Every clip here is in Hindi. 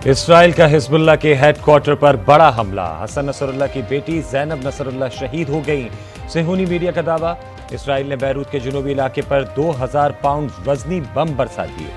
इसराइल का हिजबुल्लाह के हेडक्वार्टर पर बड़ा हमला। हसन नसरुल्लाह की बेटी ज़ैनब नसरुल्लाह शहीद हो गई। सेहूनी मीडिया का दावा, इसराइल ने बैरूत के जुनूबी इलाके पर 2000 पाउंड वजनी बम बरसा दिए।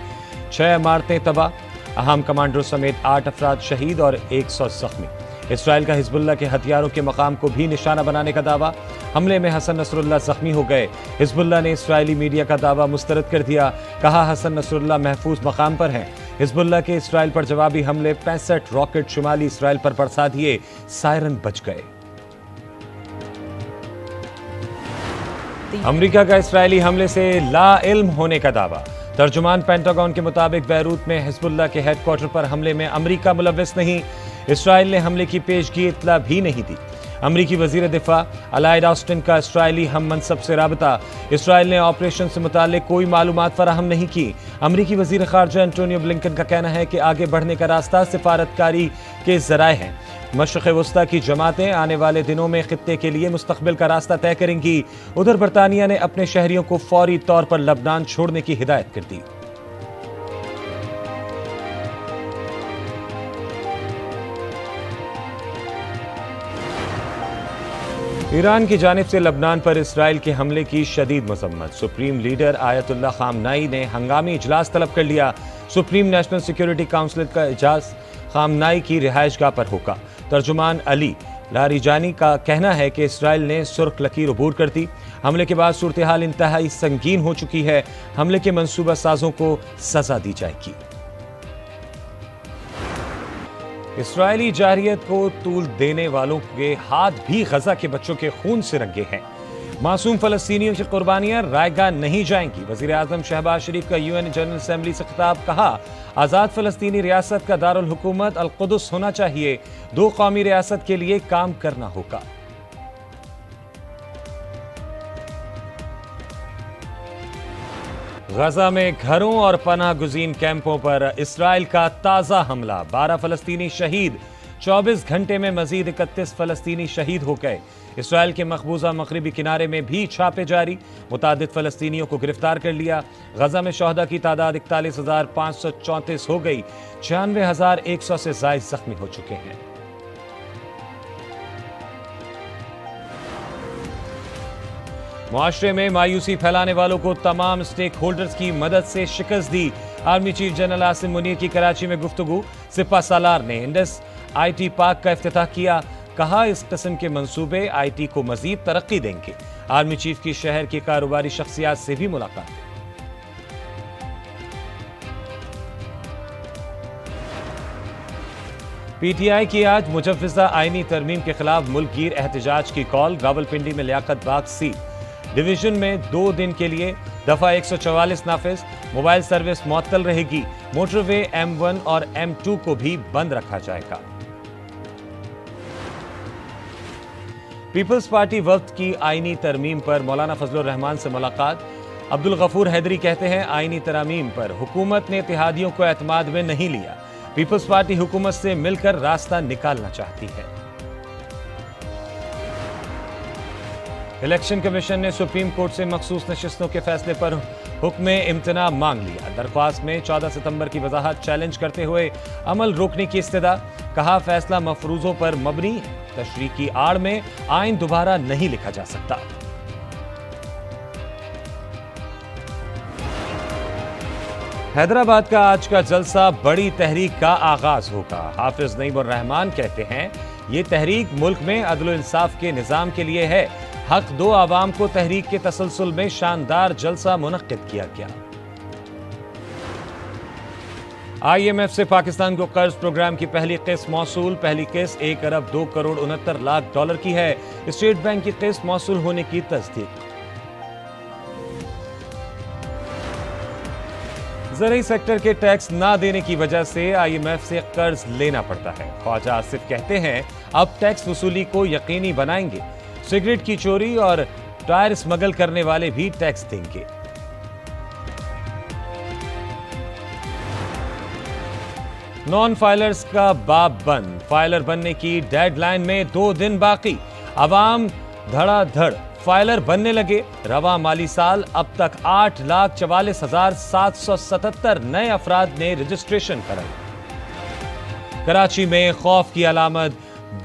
6 इमारतें तबाह, अहम कमांडरों समेत 8 अफराद शहीद और 100 जख्मी। इसराइल का हिजबुल्लाह के हथियारों के मकाम को भी निशाना बनाने का दावा। हमले में हसन नसरुल्लाह जख्मी हो गए। हिजबुल्लाह ने इसराइली मीडिया का दावा मुस्तरद कर दिया। कहा, हसन नसरुल्लाह महफूज मकाम पर हैं। हिजबुल्लाह के इसराइल पर जवाबी हमले 65 रॉकेट शुमाली इसराइल पर बरसा दिए। सायरन बज गए। अमेरिका का इसराइली हमले से लाइल्म होने का दावा। तर्जुमान पेंटागन के मुताबिक बैरूत में हिजबुल्लाह के हेडक्वार्टर पर हमले में अमेरिका मुलव्विस नहीं। इसराइल ने हमले की पेशगी इत्तला भी नहीं दी। अमरीकी वजीर दिफा अलाइड ऑस्टिन का इसराइली हम मनसब से राबता। इसराइल ने ऑपरेशन से मुतालिक कोई मालूमात फराहम नहीं की। अमरीकी वजीर खारजा एंटोनियो ब्लिंकन का कहना है कि आगे बढ़ने का रास्ता सिफारतकारी के जराए हैं। मशरक़ वस्ता की जमातें आने वाले दिनों में खित्ते के लिए मुस्तकबिल का रास्ता तय करेंगी। उधर बरतानिया ने अपने शहरियों को फौरी तौर पर लबनान छोड़ने की हिदायत कर दी। ईरान की जानिब से लबनान पर इसराइल के हमले की शदीद मजम्मत। सुप्रीम लीडर आयतुल्लाह खामनाई ने हंगामी इजलास तलब कर लिया। सुप्रीम नेशनल सिक्योरिटी काउंसिल का इजलास खामनाई की रिहाइशगाह पर होगा। तर्जुमान अली लारिजानी का कहना है कि इसराइल ने सुर्ख लकीर अबूर कर दी। हमले के बाद सूरत हाल इंतहाई संगीन हो चुकी है। हमले के मंसूबा साजों को सजा दी जाएगी। इसराइली जारियत को तूल देने वालों के हाथ भी गजा के बच्चों के खून से रंगे हैं। मासूम फलस्तीनियों की कुर्बानियां रायगा नहीं जाएंगी। वजीर आजम शहबाज शरीफ का यूएन जनरल असेंबली से खिताब। कहा, आज़ाद फलस्तीनी रियासत का दारुल हुकूमत अल कुदस होना चाहिए। 2 कौमी रियासत के लिए काम करना होगा। गजा में घरों और पनाह गुज़ीन कैंपों पर इसराइल का ताज़ा हमला। 12 फलस्तीनी शहीद। 24 घंटे में मजीद 31 फलस्तीनी शहीद हो गए। इसराइल के मकबूजा मगरिबी किनारे में भी छापे जारी। मुतादिद फलस्तीनियों को गिरफ्तार कर लिया। गजा में शहदा की तादाद 41,534 हो गई। 96,100 से ज़ायद जख्मी हो चुके हैं। मुआशरे में मायूसी फैलाने वालों को तमाम स्टेक होल्डर्स की मदद से शिकस्त दी। Army chief general Asim Munir की कराची में गुफ्तगू। सिपा सालार ने इंडस IT पार्क का इफ्तिताह किया। कहा, इस किस्म के मंसूबे IT को मजीद तरक्की देंगे। आर्मी चीफ की शहर की कारोबारी शख्सियात से भी मुलाकात। PTI की आज मुजव्वज़ा आईनी तरमीम के खिलाफ मुल्कगीर एहतजाज की कॉल। रावलपिंडी में लियाकत बाग सीट डिवीजन में 2 दिन के लिए दफा 144 नाफिज। मोबाइल सर्विस मुअत्तल रहेगी। मोटरवे M1 और M2 को भी बंद रखा जाएगा। पीपल्स पार्टी वफ्द की आईनी तरमीम पर मौलाना फजलुर रहमान से मुलाकात। अब्दुल गफूर हैदरी कहते हैं, आईनी तरमीम पर हुकूमत ने इत्तेहादियों को एतमाद में नहीं लिया। पीपल्स पार्टी हुकूमत से मिलकर रास्ता निकालना चाहती है। इलेक्शन कमीशन ने सुप्रीम कोर्ट से मखसूस नशिस्तों के फैसले पर हुक्म इम्तना मांग लिया। दरख्वास्त में 14 सितंबर की वजाहत चैलेंज करते हुए अमल रोकने की इस्तदा। कहा, फैसला मफरूजों पर मबनी है। तशरीह की आड़ में आइन दोबारा नहीं लिखा जा सकता। हैदराबाद का आज का जलसा बड़ी तहरीक का आगाज होगा। हाफिज नईम उर रहमान कहते हैं, ये तहरीक मुल्क में अदल इंसाफ के निजाम के लिए है। हक दो आवाम को तहरीक के तसलसल में शानदार जलसा मुनक्किद किया गया। IMF से पाकिस्तान को कर्ज प्रोग्राम की पहली किस्त मौसूल। पहली किस्त 1 अरब 2 करोड़ 69 लाख डॉलर की है। स्टेट बैंक की किस्त मौसूल होने की तस्दीक। ज़रूरी सेक्टर के टैक्स ना देने की वजह से IMF से कर्ज लेना पड़ता है। ख्वाजा आसिफ कहते हैं, अब टैक्स वसूली को यकीनी बनाएंगे। सिगरेट की चोरी और टायर स्मगल करने वाले भी टैक्स देंगे। नॉन फाइलर्स का बाब बंद। फाइलर बनने की डेडलाइन में 2 दिन बाकी। अवाम धड़ाधड़ फाइलर बनने लगे। रवा माली साल अब तक 8,44,777 नए अफराद ने रजिस्ट्रेशन कराई। कराची में खौफ की अलामत,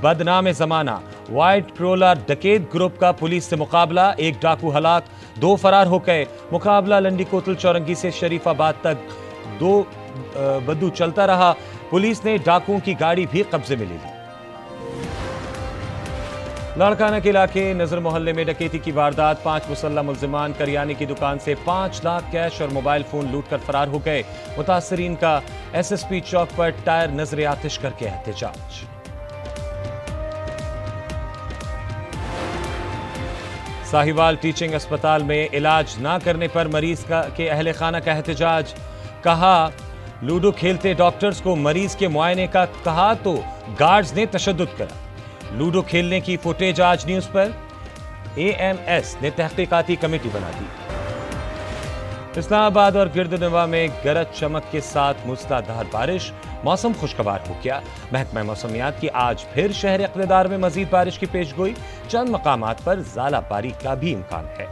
बदनाम जमाना। व्हाइट क्रोला डकैत ग्रुप का पुलिस से मुकाबला, एक डाकू हलाक, 2 फरार हो गए। मुकाबला लंडी कोतल चौरंगी से शरीफाबाद तक 2 बद्दू चलता रहा। पुलिस ने डाकुओं की गाड़ी भी कब्जे में ले ली। लाड़काना के इलाके नजर मोहल्ले में डकैती की वारदात, 5 मुसल्लह मुल्जिमान करियाने की दुकान से 5 लाख कैश और मोबाइल फोन लूटकर फरार हो गए। मुतासरीन का SSP चौक पर टायर नजर आतिश करके एहतजाज। साहिवाल टीचिंग अस्पताल में इलाज ना करने पर मरीज के अहले खाना का एहतजाज। कहा लूडो खेलते डॉक्टर्स को मरीज के मुआयने का कहा तो गार्ड्स ने तशद्दुद करा। लूडो खेलने की फुटेज आज न्यूज पर। AMS ने तहकीकाती कमेटी बना दी। इस्लामाबाद और गिरदनवा में गरज चमक के साथ मूसलाधार बारिश, मौसम खुशगवार हो गया। महकमा मौसमियात की आज फिर शहर इक़्तिदार में मजीद बारिश की पेशगोई, चंद मकामात पर ज़ाला बारी का भी इम्कान है।